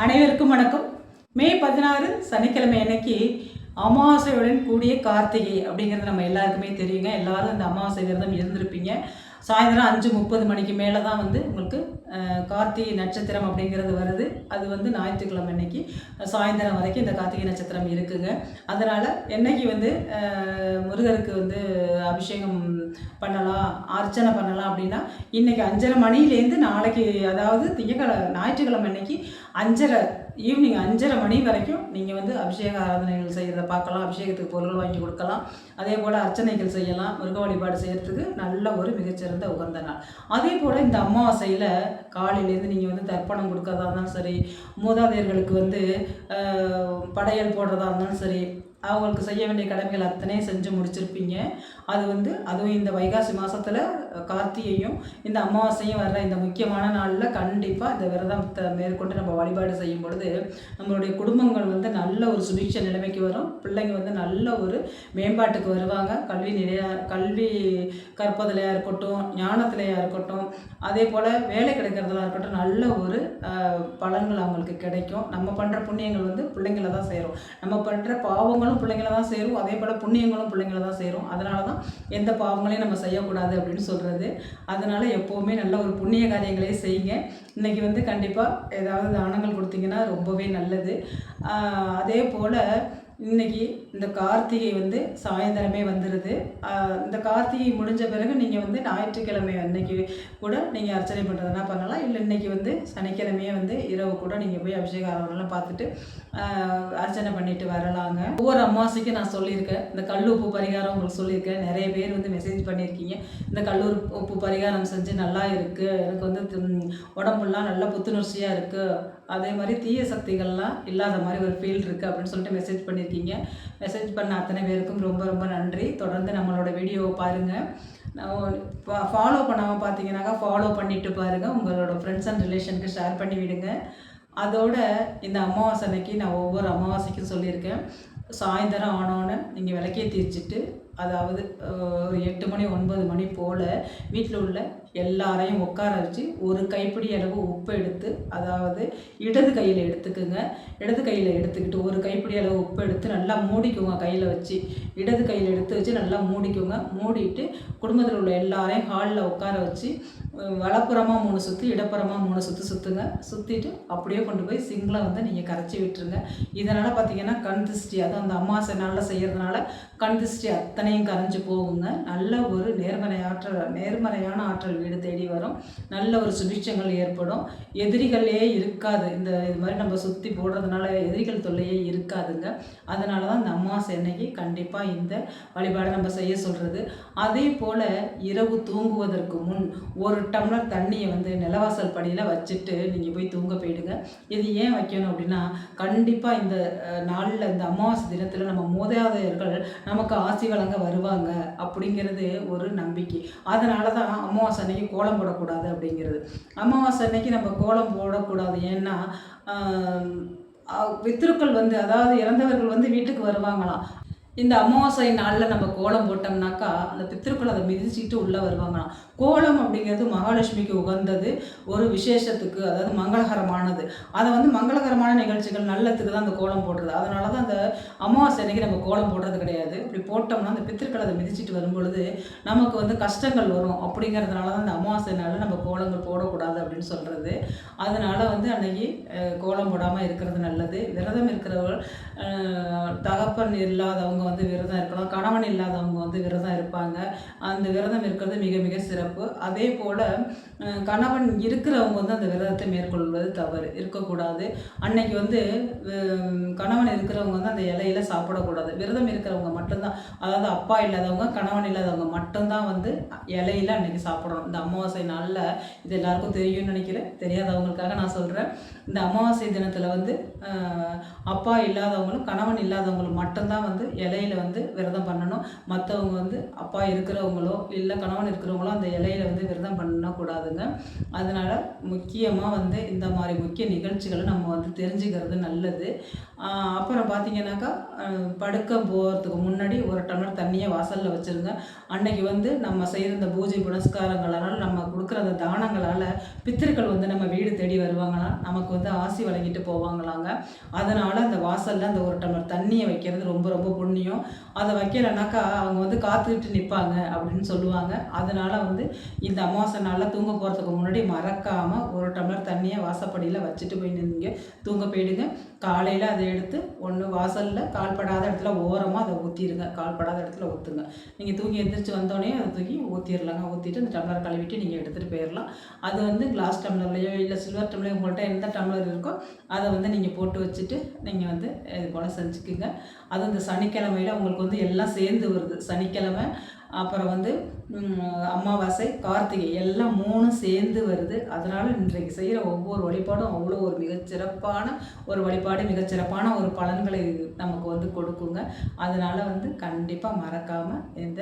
அனைவருக்கும் வணக்கம். மே 16 சனிக்கிழமை அன்னைக்கு அமாவாசையுடன் கூடிய கார்த்திகை அப்படிங்கிறது நம்ம எல்லாருக்குமே தெரியுங்க. எல்லாரும் இந்த அமாவாசை விரதம் இருந்திருப்பீங்க. சாயந்தரம் 5:30 மணிக்கு மேலே தான் உங்களுக்கு கார்த்திகை நட்சத்திரம் அப்படிங்கிறது வருது. அது ஞாயிற்றுக்கிழமை அன்னைக்கு சாயந்தரம் வரைக்கும் இந்த கார்த்திகை நட்சத்திரம் இருக்குங்க. அதனால் என்னைக்கு முருகருக்கு அபிஷேகம் பண்ணலாம், அர்ச்சனை பண்ணலாம் அப்படின்னா இன்றைக்கி 5:30 மணிலேருந்து நாளைக்கு, அதாவது ஞாயிற்றுக்கிழமை அன்னைக்கு ஈவினிங் 5:30 மணி வரைக்கும் நீங்கள் அபிஷேக ஆராதனைகள் செய்கிறத பார்க்கலாம். அபிஷேகத்துக்கு பொருள் வாங்கி கொடுக்கலாம். அதே போல் அர்ச்சனைகள் செய்யலாம். முருக வழிபாடு செய்கிறதுக்கு நல்ல ஒரு மிகச்சிறந்த உகந்த நாள். அதே போல் இந்த அமாவாசையில் காலையிலேருந்து நீங்கள் தர்ப்பணம் கொடுக்கறதா இருந்தாலும் சரி, மூதாதையர்களுக்கு படையல் போடுறதா இருந்தாலும் சரி, அவங்களுக்கு செய்ய வேண்டிய கடமைகள் அத்தனையும் செஞ்சு முடிச்சிருப்பீங்க. அதுவும் இந்த வைகாசி மாதத்தில் கார்த்திகையும் இந்த அமாவாசையும் வர்ற இந்த முக்கியமான நாளில் கண்டிப்பாக இந்த விரதத்தை மேற்கொண்டு நம்ம வழிபாடு செய்யும் பொழுது நம்மளுடைய குடும்பங்கள் நல்ல ஒரு சுபிட்ச நிலைமைக்கு வரும். பிள்ளைங்க நல்ல ஒரு மேம்பாட்டுக்கு வருவாங்க. கல்வி கற்பதிலையாக இருக்கட்டும், ஞானத்திலையாக இருக்கட்டும், அதே போல் வேலை கிடைக்கிறதுலாம் இருக்கட்டும், நல்ல ஒரு பலன்கள் அவங்களுக்கு கிடைக்கும். நம்ம பண்ணுற புண்ணியங்கள் பிள்ளைங்களை தான் சேரும். நம்ம பண்ணுற பாவங்களும் பிள்ளைங்களை தான் சேரும். அதே போல் புண்ணியங்களும் பிள்ளைங்களை தான் சேரும். அதனால தான் எந்த பாவங்களையும் நம்ம செய்யக்கூடாது அப்படின்னு சொல்கிறது. அதனால் எப்போவுமே நல்ல ஒரு புண்ணிய காரியங்களே செய்யுங்க. இன்றைக்கி கண்டிப்பாக ஏதாவது தானங்கள் கொடுத்தீங்கன்னா ரொம்பவே நல்லது. அதே போல் இன்றைக்கி இந்த கார்த்திகை சாயந்தரமே வந்துடுது. இந்த கார்த்திகை முடிஞ்ச பிறகு நீங்கள் ஞாயிற்றுக்கிழமை அன்னைக்கு கூட நீங்கள் அர்ச்சனை பண்ணுறதுனா பண்ணலாம். இல்லை இன்றைக்கி சனிக்கிழமையே இரவு கூட நீங்கள் போய் அபிஷேக ஆராதனைலாம் பார்த்துட்டு அர்ச்சனை பண்ணிட்டு வரலாங்க. ஒவ்வொரு அமாவாசைக்கும் நான் சொல்லியிருக்கேன், இந்த கல் உப்பு பரிகாரம் உங்களுக்கு சொல்லியிருக்கேன். நிறைய பேர் மெசேஜ் பண்ணியிருக்கீங்க, இந்த கல்லூர் உப்பு பரிகாரம் செஞ்சு நல்லா இருக்குது, எனக்கு உடம்புலாம் நல்லா புத்துணர்ச்சியாக இருக்குது, அதே மாதிரி தீய சக்திகள்லாம் இல்லாத மாதிரி ஒரு ஃபீல் இருக்குது அப்படின்னு சொல்லிட்டு மெசேஜ் பண்ணியிருக்கீங்க. மெசேஜ் பண்ண அத்தனை பேருக்கும் ரொம்ப ரொம்ப நன்றி. தொடர்ந்து நம்மளோட வீடியோவை பாருங்கள். ஃபாலோ பண்ணாமல் பார்த்தீங்கன்னாக்கா ஃபாலோ பண்ணிவிட்டு பாருங்கள். உங்களோட ஃப்ரெண்ட்ஸ் அண்ட் ரிலேஷனுக்கு ஷேர் பண்ணி விடுங்க. அதோட இந்த அமாவாசை அன்னைக்கு நான் ஒவ்வொரு அமாவாசைக்கும் சொல்லியிருக்கேன், சாயந்தரம் ஆனோன்னு நீங்கள் விளக்கேற்றி வச்சுட்டு, அதாவது ஒரு 8 மணி 9 மணி போல் வீட்டில் உள்ள எல்லாரையும் உட்கார வச்சு ஒரு கைப்பிடி அளவு உப்பு எடுத்து, அதாவது இடது கையில் எடுத்துக்குங்க. இடது கையில் எடுத்துக்கிட்டு ஒரு கைப்பிடி அளவு உப்பு எடுத்து நல்லா மூடிக்குங்க. கையில் வச்சு இடது கையில் எடுத்து வச்சு நல்லா மூடிக்குங்க. மூடிட்டு குடும்பத்தில் உள்ள எல்லாரையும் ஹாலில் உட்கார வச்சு வலப்புறமாக 3 சுற்று, இடப்புறமாக 3 சுற்று சுற்றுங்க. சுற்றிட்டு அப்படியே கொண்டு போய் சிங்கில் நீங்கள் கரைச்சி விட்டுருங்க. இதனால் பார்த்திங்கன்னா கண் திருஷ்டி, அதுவும் அந்த அமாவாசை நாளில் செய்கிறதுனால கண் திருஷ்டி அத்தனையும் கரைஞ்சி போகுங்க. நல்ல ஒரு நேர்மறையான ஆற்றல் வீடு தேடி வரும். நல்ல ஒரு சுபிட்சங்கள் ஏற்படும். எதிரிகளே இருக்காது. இது மாதிரி நம்ம சுற்றி போடுறதுனால எதிரிகள் தொல்லையே இருக்காதுங்க. அதனால தான் இந்த அமாவாசை அன்னைக்கு கண்டிப்பாக இந்த வழிபாடை நம்ம செய்ய சொல்கிறது. அதே போல் இரவு தூங்குவதற்கு முன் 1 டம்ளர் தண்ணியை நிலவாசல் படியில் வச்சுட்டு நீங்கள் போய் தூங்க போயிடுங்க. இது ஏன் வைக்கணும் அப்படின்னா, கண்டிப்பாக இந்த நாளில், இந்த அமாவாசை தினத்தில் நம்ம மூதாதையர்கள் நமக்கு ஆசி வழங்க வருவாங்க அப்படிங்கிறது ஒரு நம்பிக்கை. அதனால தான் அமாவாசை அன்னைக்கு கோலம் போடக்கூடாது அப்படிங்கிறது. அமாவாசை அன்னைக்கு நம்ம கோலம் போடக்கூடாது. ஏன்னா பித்ருக்கள் அதாவது இறந்தவர்கள் வீட்டுக்கு வருவாங்களாம். இந்த அமாவாசை நாளில் நம்ம கோலம் போட்டோம்னாக்கா அந்த பித்ருக்கள் அதை மிதிச்சுட்டு உள்ளே வருவாங்களாம். கோலம் அப்படிங்கிறது மகாலட்சுமிக்கு உகந்தது, ஒரு விசேஷத்துக்கு, அதாவது மங்களகரமானது. அதை மங்களகரமான நிகழ்ச்சிகள் நல்லத்துக்கு தான் அந்த கோலம் போடுறது. அதனால தான் அந்த அமாவாசை அன்னைக்கு நம்ம கோலம் போடுறது கிடையாது. இப்படி போட்டோம்னா அந்த பித்ருக்கள் அதை மிதிச்சுட்டு வரும்பொழுது நமக்கு கஷ்டங்கள் வரும். அப்படிங்கிறதுனால தான் அந்த அமாவாசை நாளில் நம்ம கோலங்கள் போடக்கூடாது அப்படின்னு சொல்கிறது. அதனால் அன்னைக்கு கோலம் போடாமல் இருக்கிறது நல்லது. விரதம் இருக்கிறவர்கள், தகப்பன் இல்லாதவங்க விரதம் இருக்கலாம், கணவன் இல்லாதவங்க விரதம் இருப்பாங்க. அந்த விரதம் இருக்கிறது மிக மிக சிறப்பு. அதே போல் கணவன் இருக்கிறவங்க அந்த விரதத்தை மேற்கொள்வது தவறு, இருக்கக்கூடாது. அன்னைக்கு கணவன் இருக்கிறவங்க அந்த இலையில சாப்பிடக்கூடாது. விரதம் இருக்கிறவங்க மட்டும்தான், அதாவது அப்பா இல்லாதவங்க, கணவன் இல்லாதவங்க மட்டும்தான் இலையில அன்னைக்கு சாப்பிடணும். இந்த அமாவாசை நாளில் இது எல்லாருக்கும் தெரியும்னு நினைக்கிறேன். தெரியாதவங்களுக்காக நான் சொல்கிறேன். இந்த அமாவாசை தினத்தில் அப்பா இல்லாதவங்களும் கணவன் இல்லாதவங்களும் மட்டும்தான் இலை இலையில வந்து விரதம் பண்ணணும். மற்றவங்க வந்து அப்பா இருக்கிறவங்களோ இல்லை கணவன் இருக்கிறவங்களோ அந்த இலையில வந்து விரதம் பண்ணக்கூடாதுங்க. அதனால் முக்கியமாக வந்து இந்த மாதிரி முக்கிய நிகழ்ச்சிகளை நம்ம வந்து தெரிஞ்சுக்கிறது நல்லது. அப்புறம் பார்த்தீங்கன்னாக்கா படுக்க போகிறதுக்கு முன்னாடி ஒரு டம்ளர் தண்ணியை வாசலில் வச்சுருங்க. அன்னைக்கு வந்து நம்ம செய்கிற இந்த பூஜை புனஸ்காரங்களால் நம்ம கொடுக்குற அந்த தானங்களால் பித்திருக்கள் வந்து நம்ம வீடு தேடி வருவாங்களாம், நமக்கு வந்து ஆசி வழங்கிட்டு போவாங்களாங்க. அதனால் அந்த வாசலில் அந்த ஒரு டம்ளர் தண்ணியை வைக்கிறது ரொம்ப ரொம்ப புண்ணியம். அதை வைக்கலைனாக்கா அவங்க வந்து காத்துக்கிட்டு நிற்பாங்க அப்படின்னு சொல்லுவாங்க. அதனால் வந்து இந்த அமாவாசை நாளில் தூங்க போகிறதுக்கு முன்னாடி மறக்காமல் ஒரு டம்ளர் தண்ணியை வாசப்படியில் வச்சுட்டு போய் நின்று தூங்க போயிடுங்க. காலையில் அதை எடுத்து ஒன்று வாசலில் கால்படாத இடத்துல ஓரமாக அதை ஊற்றிடுங்க. கால்படாத இடத்துல ஊற்றுங்க. நீங்கள் தூங்கி எந்திரிச்சு வந்தோடனே அதை தூக்கி ஊற்றிடலாங்க. ஊற்றிட்டு அந்த டம்ளர் கழுவிட்டு நீங்கள் எடுத்துகிட்டு போயிடலாம். அது வந்து கிளாஸ் டம்ளர்லையோ இல்லை சில்வர் டம்ளர் உங்கள்கிட்ட எந்த டம்ளர் இருக்கோ அதை வந்து நீங்கள் போட்டு வச்சுட்டு நீங்கள் வந்து இது போல் செஞ்சுக்குங்க. அதுவும் இந்த சனிக்கிழமையில் உங்களுக்கு வந்து எல்லாம் சேர்ந்து வருது. சனிக்கிழமை, அப்புறம் வந்து அமாவாசை, கார்த்திகை எல்லாம் 3 சேர்ந்து வருது. அதனால் இன்றைக்கு செய்கிற ஒவ்வொரு வழிபாடும் அவ்வளோ ஒரு மிகச்சிறப்பான ஒரு வழிபாடு, மிகச்சிறப்பான ஒரு பலன்களை நமக்கு வந்து கொடுக்குங்க. அதனால் வந்து கண்டிப்பாக மறக்காமல் இந்த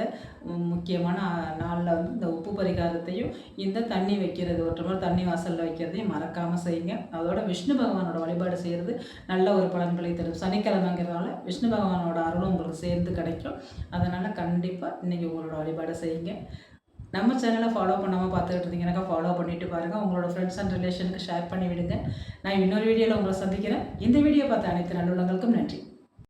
முக்கியமான நாளில் வந்து இந்த உப்பு பரிகாரத்தையும் இந்த தண்ணி வைக்கிறது, ஒரு டம்ளர் தண்ணி வாசலில் வைக்கிறதையும் மறக்காமல் செய்யுங்க. அதோட விஷ்ணு பகவானோட வழிபாடு செய்கிறது நல்ல ஒரு பலன்களை தரும். சனிக்கிழமைங்கிறதுனால விஷ்ணு பகவானோட அருளும் உங்களுக்கு சேர்ந்து கிடைக்கும். அதனால் கண்டிப்பாக இன்றைக்கி உங்களோட வழிபாடு செய்யுங்க. நம்ம சேனலை ஃபாலோ பண்ணாமல் பார்த்துக்கிட்டு இருந்தீங்கன்னாக்கா ஃபாலோ பண்ணிவிட்டு பாருங்கள். உங்களோட ஃப்ரெண்ட்ஸ் அண்ட் ரிலேஷனுக்கு ஷேர் பண்ணி விடுங்க. நான் இன்னொரு வீடியோவில் உங்களை சந்திக்கிறேன். இந்த வீடியோ பார்த்த அனைத்து நல்லுள்ளங்களுக்கும் நன்றி.